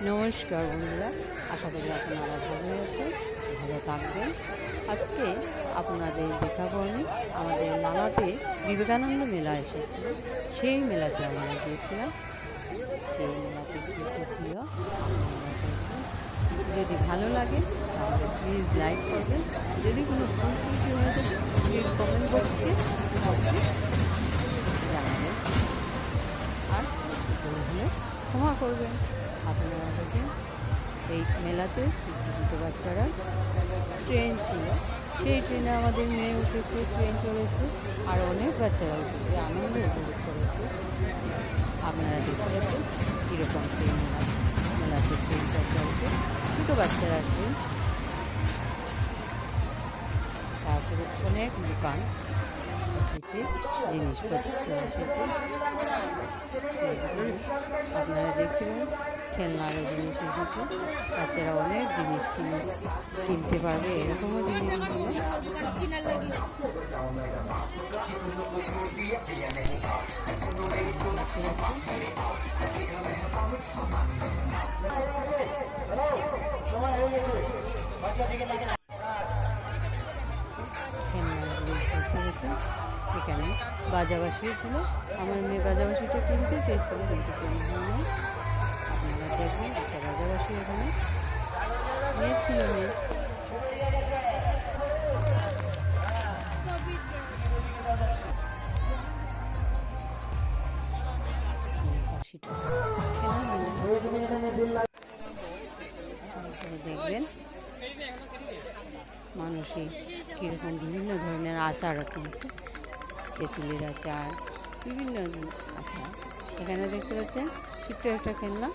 নমস্কার বন্ধুরা, আশা করি আপনারা ভালো আছেন, ভালো থাকবেন। আজকে আপনাদের দেখাবো আমি আমাদের নালাতে বিবেকানন্দ মেলা এসেছিল, সেই মেলাতে আমরা গিয়েছিলাম। সেই মেলাতে কী কী ছিল আপনারা দেখবেন। যদি ভালো লাগে তাহলে প্লিজ লাইক করবেন। যদি কোনো ভুল ত্রুটি হয়ে থাকে প্লিজ কমেন্ট বক্সে অবশ্যই জানাবেন, আর ভুল হলে ক্ষমা করবেন। আপনারা দেখেন, এই মেলাতে ছোটো ছোটো বাচ্চারা ট্রেন ছিল, সেই ট্রেনে আমাদের মেয়ে উঠেছে, ট্রেন চলেছে, আর অনেক বাচ্চারা উঠেছে, আনন্দ উপভোগ করেছে। আপনারা দেখতে পাচ্ছেন কীরকম ট্রেন মেলাতে ট্রেনটা চলছে, ছোটো বাচ্চারা ট্রেন। তারপরে অনেক দোকান এসেছে, জিনিসপত্র এসেছে। আপনারা দেখবেন খেলনারও জিনিস এসেছে, বাচ্চারা অনেক জিনিস কিনতে পারবে, এরকমও জিনিস ছিল। খেলনার জিনিস দেখতে গেছে, এখানে বাজাবাসিও ছিল। আমার মেয়ে বাজাবাসিটা কিনতে চেয়েছিল কিন্তু কেনা হয়নি। আপনারা দেখবেন একটা বাজাবাসি এখানে নিয়েছিল মেয়ে। বাসিটা কেনা হয়নি। দেখবেন মানুষই কীরকম বিভিন্ন ধরনের আচারও কিনছে, তেঁতুলের আচার, বিভিন্ন আচার। এখানে দেখতে পাচ্ছেন ছোট্ট একটা খেলনা।